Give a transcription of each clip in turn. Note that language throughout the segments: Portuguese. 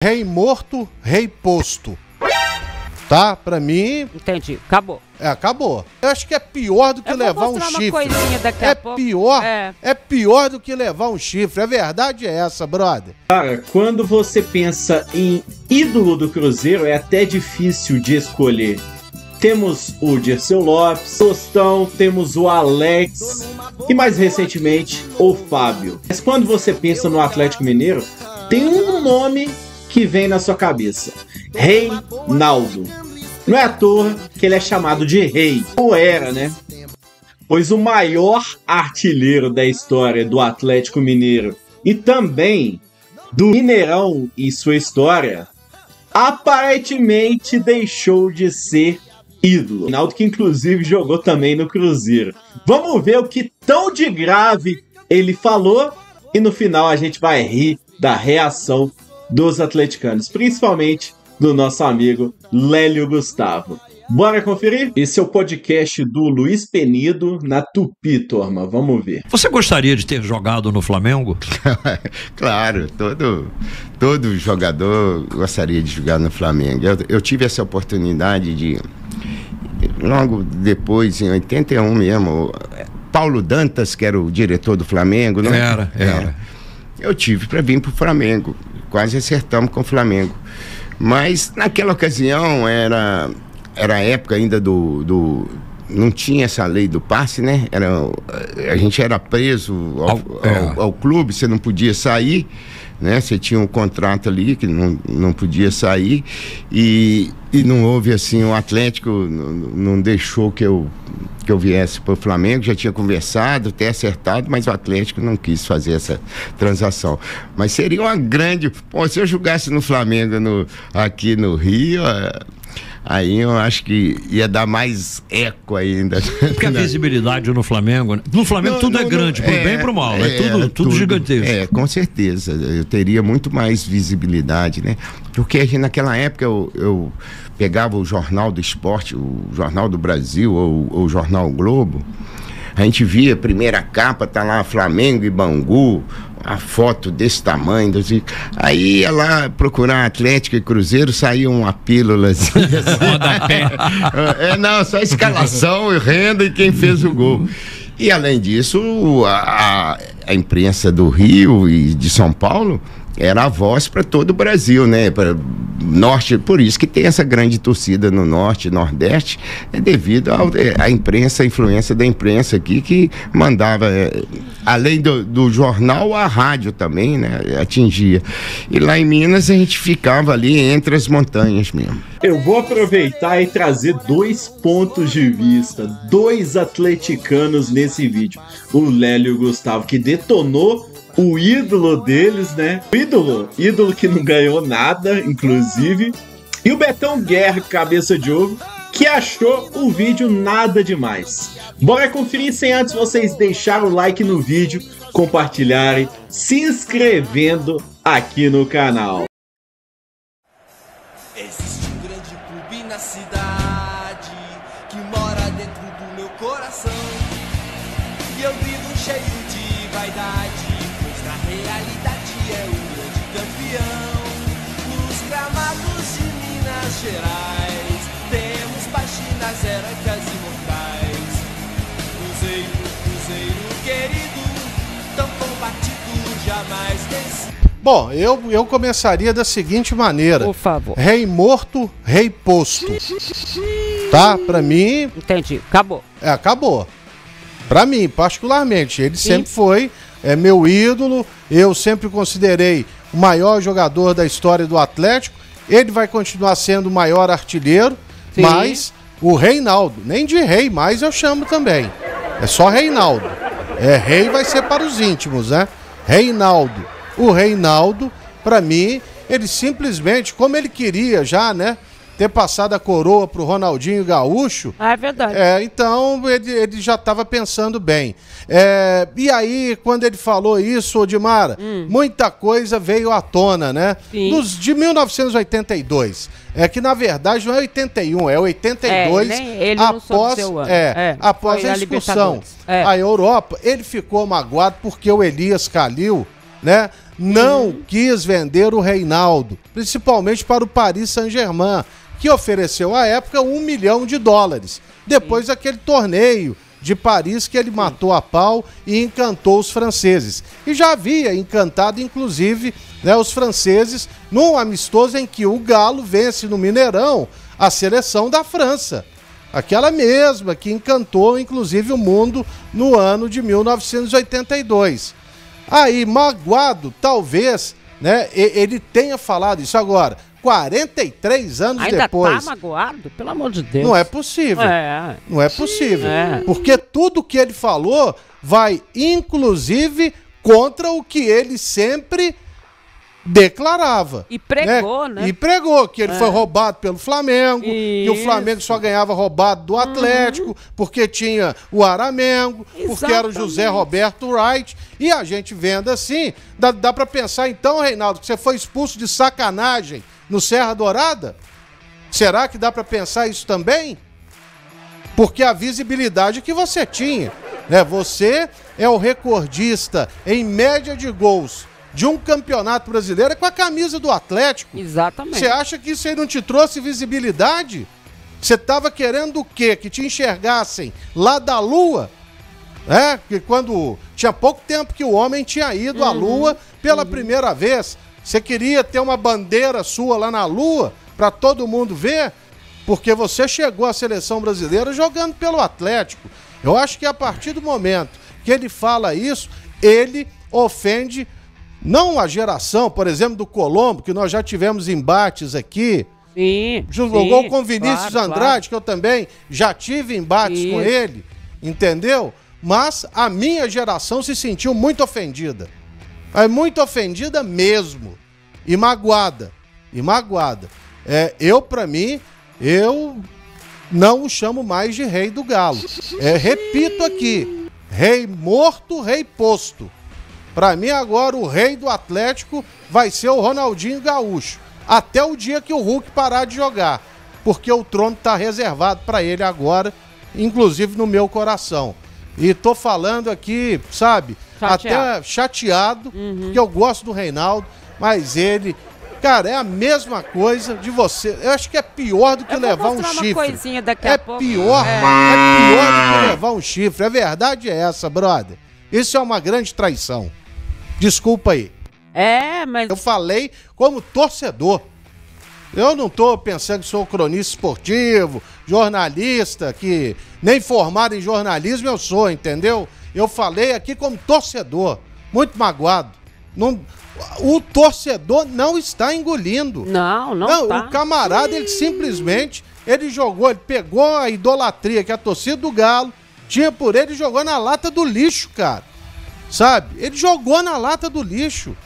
Rei morto, rei posto. Tá? Pra mim... Entendi. Acabou. Acabou. Eu acho que é pior do que levar um chifre. É pior do que levar um chifre. A verdade é essa, brother. Cara, quando você pensa em ídolo do Cruzeiro, é até difícil de escolher. Temos o Dirceu Lopes, Tostão, temos o Alex e mais recentemente o Fábio. Mas quando você pensa no Atlético Mineiro, tem um nome que vem na sua cabeça: Reinaldo. Não é à toa que ele é chamado de rei, ou era, né? Pois o maior artilheiro da história do Atlético Mineiro e também do Mineirão em sua história, aparentemente deixou de ser ídolo. Reinaldo, que inclusive jogou também no Cruzeiro. Vamos ver o que tão de grave ele falou e no final a gente vai rir da reação dos atleticanos, principalmente do nosso amigo Lélio Gustavo. Bora conferir? Esse é o podcast do Luiz Penido na Tupi, turma. Vamos ver. Você gostaria de ter jogado no Flamengo? Claro, todo jogador gostaria de jogar no Flamengo. Eu tive essa oportunidade de... Logo depois, em 81 mesmo, Paulo Dantas, que era o diretor do Flamengo, não? Era. Eu tive para vir para o Flamengo. Quase acertamos com o Flamengo. Mas naquela ocasião era a época ainda não tinha essa lei do passe, né? A gente era preso ao clube, você não podia sair, né? Você tinha um contrato ali que não podia sair e não houve assim, o Atlético não deixou que eu viesse para o Flamengo. Já tinha conversado, até acertado, mas o Atlético não quis fazer essa transação. Mas seria uma grande... Pô, se eu jogasse no Flamengo aqui no Rio... Aí eu acho que ia dar mais eco ainda. Porque a visibilidade no Flamengo... No Flamengo tudo é grande, pro bem e pro mal. É tudo gigantesco. Com certeza. Eu teria muito mais visibilidade, né? Porque naquela época eu pegava o Jornal do Esporte, o Jornal do Brasil ou o Jornal Globo. A gente via a primeira capa, tá lá Flamengo e Bangu, a foto desse tamanho. Aí ia lá procurar Atlético e Cruzeiro, saía uma pílula assim. Não, só escalação e renda e quem fez o gol. E além disso, a imprensa do Rio e de São Paulo era a voz para todo o Brasil, né? Para norte, por isso que tem essa grande torcida no norte e nordeste, devido à imprensa, a influência da imprensa aqui que mandava, além do jornal, a rádio também, né? Atingia. E lá em Minas a gente ficava ali entre as montanhas mesmo. Eu vou aproveitar e trazer dois pontos de vista, dois atleticanos nesse vídeo. O Lélio Gustavo, que detonou o ídolo deles, né? O ídolo que não ganhou nada, inclusive. E o Betão Guerra, cabeça de ovo, que achou o vídeo nada demais. Bora conferir sem antes vocês deixarem o like no vídeo, compartilharem, se inscrevendo aqui no canal. Existe um grande clube na cidade que mora dentro do meu coração. E eu vivo cheio de vaidade, pois na realidade é o grande campeão. Nos gramados de Minas Gerais temos baixinhas heróicas imortais. Cruzeiro querido, tão combatido, jamais vencido. Bom, eu começaria da seguinte maneira. Por favor. Rei morto, rei posto. Tá? Pra mim... Entendi. Acabou. Acabou. Pra mim, particularmente. Ele sempre foi meu ídolo. Eu sempre considerei o maior jogador da história do Atlético. Ele vai continuar sendo o maior artilheiro. Sim. Mas o Reinaldo, nem de rei mais eu chamo também. É só Reinaldo. Rei vai ser para os íntimos, né? Reinaldo. O Reinaldo, pra mim, ele simplesmente, como ele queria já, né? Ter passado a coroa pro Ronaldinho Gaúcho. É verdade. Então, ele já estava pensando bem. E aí, quando ele falou isso, Odimara, muita coisa veio à tona, né? Sim. De 1982. Que, na verdade, não é 81, é 82. Ele após, após a expulsão à Europa, ele ficou magoado porque o Elias Calil, né? não quis vender o Reinaldo, principalmente para o Paris Saint-Germain, que ofereceu à época $1 milhão. Depois daquele torneio de Paris que ele matou a pau e encantou os franceses. E já havia encantado, inclusive, né, os franceses num amistoso em que o Galo vence no Mineirão a seleção da França. Aquela mesma que encantou, inclusive, o mundo no ano de 1982. Aí, magoado, talvez, né, ele tenha falado isso agora. 43 anos Ainda depois. Ainda tá magoado? Pelo amor de Deus. Não é possível. Não é possível. Porque tudo que ele falou vai, inclusive, contra o que ele sempre declarava. E pregou, né? E pregou que ele foi roubado pelo Flamengo, que o Flamengo só ganhava roubado do Atlético, porque tinha o Aramengo, porque era o José Roberto Wright. E a gente vendo assim, dá pra pensar então, Reinaldo, que você foi expulso de sacanagem no Serra Dourada? Será que dá pra pensar isso também? Porque a visibilidade que você tinha, né? Você é o recordista em média de gols de um campeonato brasileiro com a camisa do Atlético. Exatamente. Você acha que isso aí não te trouxe visibilidade? Você tava querendo o quê? Que te enxergassem lá da Lua? Que quando tinha pouco tempo que o homem tinha ido à Lua pela primeira vez. Você queria ter uma bandeira sua lá na Lua para todo mundo ver? Porque você chegou à seleção brasileira jogando pelo Atlético. Eu acho que a partir do momento que ele fala isso, ele ofende não a geração, por exemplo, do Colombo, que nós já tivemos embates aqui. Sim. Jogou com Vinícius Andrade, que eu também já tive embates com ele, entendeu? Mas a minha geração se sentiu muito ofendida. Muito ofendida mesmo. E magoada. Pra mim, eu não o chamo mais de rei do Galo. Repito aqui, rei morto, rei posto. Pra mim agora o rei do Atlético vai ser o Ronaldinho Gaúcho. Até o dia que o Hulk parar de jogar. Porque o trono tá reservado pra ele agora, inclusive no meu coração. E tô falando aqui, sabe, até chateado, porque eu gosto do Reinaldo, mas ele, cara, é a mesma coisa de você. Eu acho que é pior do que levar um chifre. Coisinha daqui a pouco. Pior do que levar um chifre. A verdade é essa, brother. Isso é uma grande traição. Desculpa aí. Mas... Eu falei como torcedor. Eu não tô pensando que sou cronista esportivo, jornalista, que nem formado em jornalismo eu sou, entendeu? Eu falei aqui como torcedor, muito magoado. O torcedor não está engolindo. Não tá. O camarada, ele simplesmente, ele pegou a idolatria que a torcida do Galo tinha por ele e jogou na lata do lixo, cara. Sabe? Ele jogou na lata do lixo.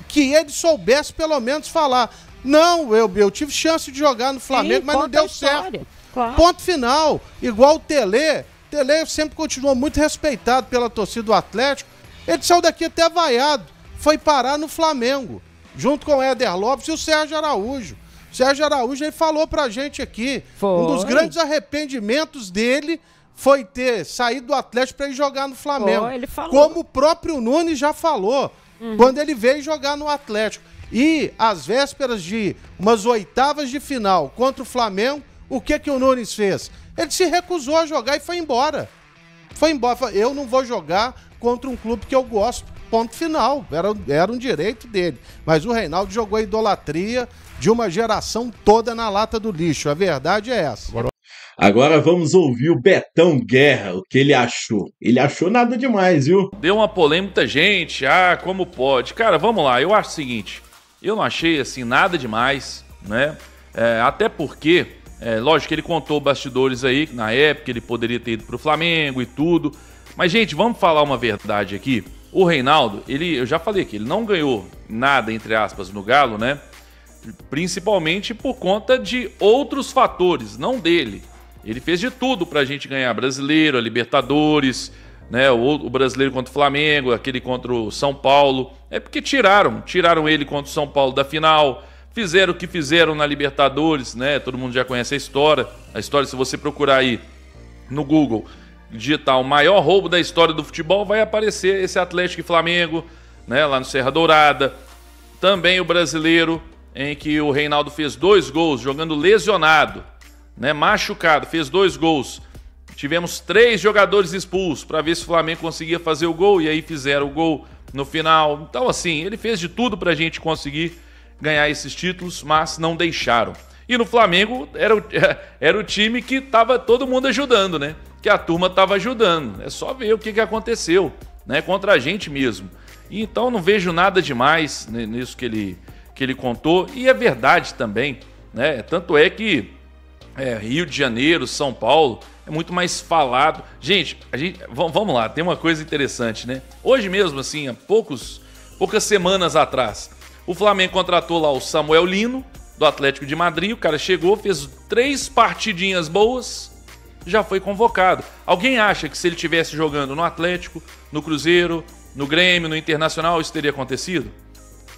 Que ele soubesse pelo menos falar. Não, eu tive chance de jogar no Flamengo, mas não deu certo. Claro. Ponto final. Igual o Tele. Tele sempre continuou muito respeitado pela torcida do Atlético. Ele saiu daqui até vaiado. Foi parar no Flamengo, junto com o Éder Lopes e o Sérgio Araújo. O Sérgio Araújo, ele falou pra gente aqui. Um dos grandes arrependimentos dele foi ter saído do Atlético para ir jogar no Flamengo. Ele falou. Como o próprio Nunes já falou, quando ele veio jogar no Atlético. E às vésperas de umas oitavas de final contra o Flamengo, o que o Nunes fez? Ele se recusou a jogar e foi embora. Eu não vou jogar contra um clube que eu gosto. Ponto final. Era um direito dele. Mas o Reinaldo jogou a idolatria de uma geração toda na lata do lixo. A verdade é essa. Agora vamos ouvir o Betão Guerra, o que ele achou. Ele achou nada demais, viu? Deu uma polêmica, gente. Como pode? Cara, vamos lá. Eu acho o seguinte. Eu não achei, assim, nada demais, né? Até porque, lógico que ele contou bastidores aí, que na época ele poderia ter ido pro Flamengo e tudo. Mas, gente, vamos falar uma verdade aqui. O Reinaldo, eu já falei que ele não ganhou nada, entre aspas, no Galo, né? Principalmente por conta de outros fatores, não dele. Ele fez de tudo pra gente ganhar brasileiro, a Libertadores, né? O brasileiro contra o Flamengo, aquele contra o São Paulo. É porque tiraram ele contra o São Paulo da final, fizeram o que fizeram na Libertadores, né? Todo mundo já conhece a história. A história, se você procurar aí no Google, digitar o maior roubo da história do futebol, vai aparecer esse Atlético e Flamengo, né, lá no Serra Dourada. Também o brasileiro, em que o Reinaldo fez 2 gols, jogando lesionado, né, machucado, fez 2 gols. Tivemos 3 jogadores expulsos para ver se o Flamengo conseguia fazer o gol, e aí fizeram o gol no final. Então, assim, ele fez de tudo para a gente conseguir ganhar esses títulos, mas não deixaram. E no Flamengo era o time que tava todo mundo ajudando, né? Que a turma tava ajudando. É só ver o que aconteceu, né? Contra a gente mesmo. E então não vejo nada demais nisso que ele contou. E é verdade também, né? Tanto é que Rio de Janeiro, São Paulo, é muito mais falado. Gente, vamos lá, tem uma coisa interessante, né? Hoje mesmo, assim, há poucas semanas atrás, o Flamengo contratou lá o Samuel Lino, do Atlético de Madrid. O cara chegou, fez 3 partidinhas boas, já foi convocado. Alguém acha que se ele estivesse jogando no Atlético, no Cruzeiro, no Grêmio, no Internacional, isso teria acontecido?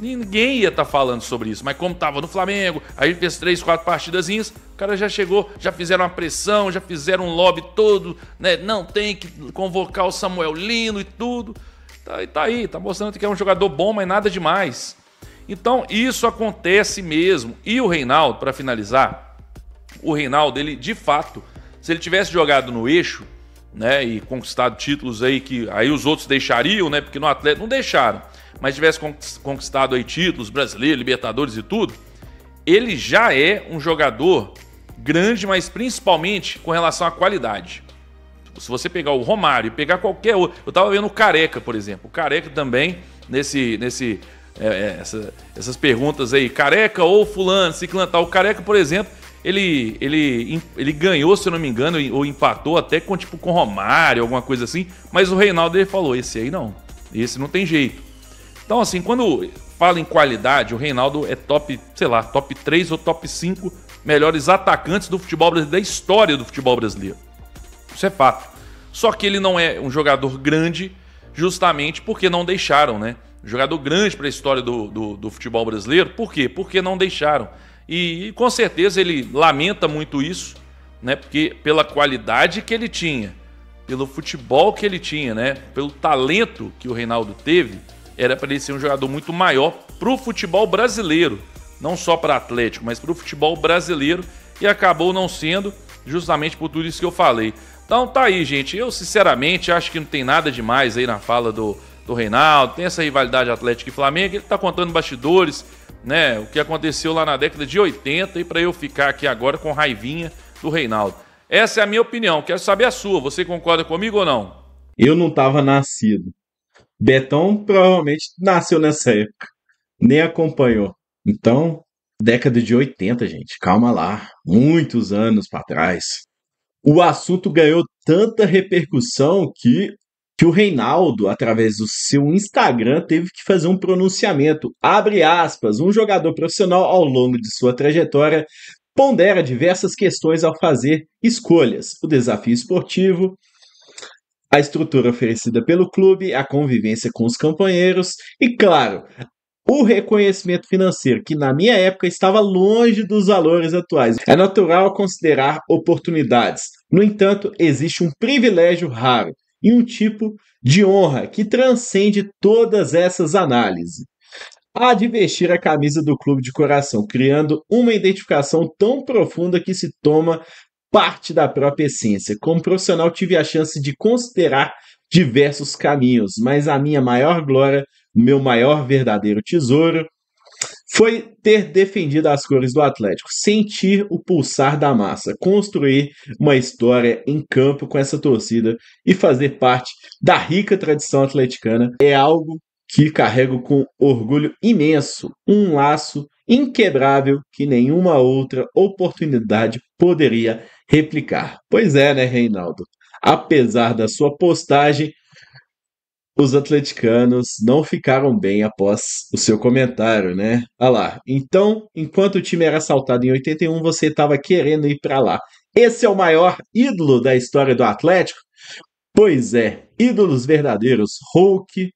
Ninguém ia estar falando sobre isso. Mas como estava no Flamengo, aí ele fez 3, 4 partidazinhas, o cara já chegou, já fizeram uma pressão, já fizeram um lobby todo, né? Não tem que convocar o Samuel Lino e tudo. Tá aí, tá mostrando que é um jogador bom, mas nada demais. Então, isso acontece mesmo. E o Reinaldo, para finalizar, o Reinaldo, ele de fato, se ele tivesse jogado no eixo, né, e conquistado títulos aí que aí os outros deixariam, né, porque no Atlético não deixaram, mas tivesse conquistado aí títulos, brasileiro, Libertadores e tudo, ele já é um jogador grande, mas principalmente com relação à qualidade. Se você pegar o Romário e pegar qualquer outro, eu tava vendo o Careca, por exemplo, o Careca também, essas perguntas aí, Careca ou fulano, ciclano, tal. O Careca, por exemplo, ele ganhou, se eu não me engano, ou empatou até com Romário, alguma coisa assim, mas o Reinaldo, ele falou, esse aí não, esse não tem jeito. Então, assim, quando fala em qualidade, o Reinaldo é top 3 ou top 5 melhores atacantes do futebol brasileiro, da história do futebol brasileiro. Isso é fato. Só que ele não é um jogador grande justamente porque não deixaram, né? Jogador grande para a história do futebol brasileiro. Por quê? Porque não deixaram. E com certeza ele lamenta muito isso, né? Porque pela qualidade que ele tinha, pelo futebol que ele tinha, né? Pelo talento que o Reinaldo teve, era para ele ser um jogador muito maior para o futebol brasileiro. Não só para Atlético, mas para o futebol brasileiro. E acabou não sendo, justamente por tudo isso que eu falei. Então tá aí, gente. Eu sinceramente acho que não tem nada demais aí na fala do Reinaldo. Tem essa rivalidade Atlético e Flamengo. Ele tá contando bastidores, né? O que aconteceu lá na década de 80. E para eu ficar aqui agora com raivinha do Reinaldo. Essa é a minha opinião. Quero saber a sua. Você concorda comigo ou não? Eu não tava nascido. Betão provavelmente nasceu nessa época. Nem acompanhou. Então, década de 80, gente. Calma lá. Muitos anos para trás. O assunto ganhou tanta repercussão que o Reinaldo, através do seu Instagram, teve que fazer um pronunciamento. Abre aspas, um jogador profissional ao longo de sua trajetória pondera diversas questões ao fazer escolhas. O desafio esportivo, a estrutura oferecida pelo clube, a convivência com os companheiros e, claro, o reconhecimento financeiro, que na minha época estava longe dos valores atuais. É natural considerar oportunidades. No entanto, existe um privilégio raro e um tipo de honra que transcende todas essas análises. Há de vestir a camisa do clube de coração, criando uma identificação tão profunda que se toma parte da própria essência. Como profissional, tive a chance de considerar diversos caminhos, mas a minha maior glória, o meu maior verdadeiro tesouro, foi ter defendido as cores do Atlético, sentir o pulsar da massa, construir uma história em campo com essa torcida e fazer parte da rica tradição atleticana é algo que carrego com orgulho imenso, um laço inquebrável que nenhuma outra oportunidade poderia replicar. Pois é, né, Reinaldo? Apesar da sua postagem, os atleticanos não ficaram bem após o seu comentário, né? Olha lá. Então, enquanto o time era assaltado em 81, você estava querendo ir para lá. Esse é o maior ídolo da história do Atlético? Pois é, ídolos verdadeiros. Hulk,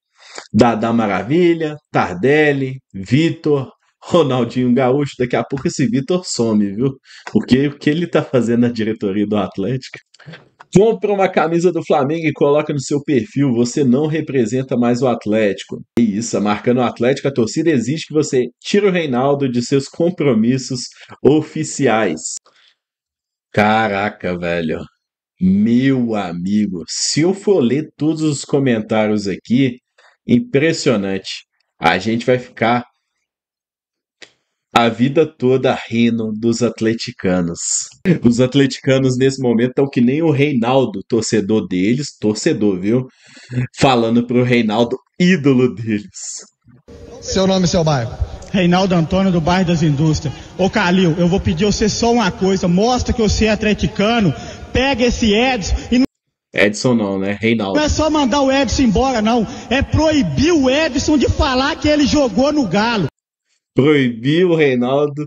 Dadá Maravilha, Tardelli, Vitor, Ronaldinho Gaúcho. Daqui a pouco esse Vitor some, viu? Porque o que ele tá fazendo na diretoria do Atlético? Compra uma camisa do Flamengo e coloca no seu perfil. Você não representa mais o Atlético. É isso, marcando o Atlético, a torcida exige que você tire o Reinaldo de seus compromissos oficiais. Caraca, velho. Meu amigo, se eu for ler todos os comentários aqui, impressionante. A gente vai ficar a vida toda rindo dos atleticanos. Os atleticanos nesse momento estão que nem o Reinaldo, torcedor deles, torcedor, viu? Falando pro Reinaldo, ídolo deles. Seu nome e seu bairro? Reinaldo Antônio, do bairro das Indústrias. Ô Calil, eu vou pedir a você só uma coisa, mostra que você é atleticano, pega esse Edson e... Edson não, né? Reinaldo. Não é só mandar o Edson embora, não. É proibir o Edson de falar que ele jogou no Galo. Proibir o Reinaldo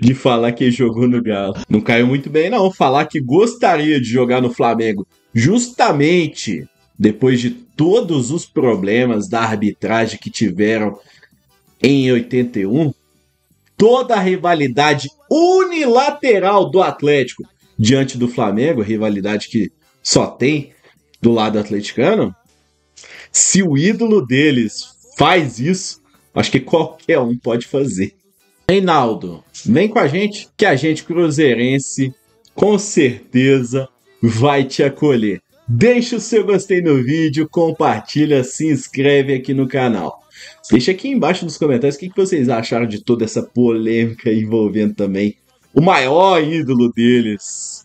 de falar que ele jogou no Galo. Não caiu muito bem, não. Falar que gostaria de jogar no Flamengo. Justamente depois de todos os problemas da arbitragem que tiveram em 81, toda a rivalidade unilateral do Atlético diante do Flamengo, rivalidade que só tem do lado atleticano, se o ídolo deles faz isso, acho que qualquer um pode fazer. Reinaldo, vem com a gente, que a gente cruzeirense com certeza vai te acolher. Deixa o seu gostei no vídeo, compartilha, se inscreve aqui no canal. Deixa aqui embaixo nos comentários o que vocês acharam de toda essa polêmica envolvendo também o maior ídolo deles.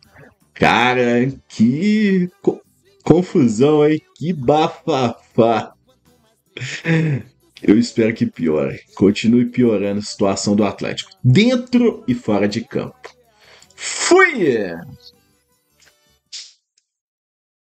Cara, que confusão, hein? Que bafafá. Eu espero que piore. Continue piorando a situação do Atlético, dentro e fora de campo. Fui!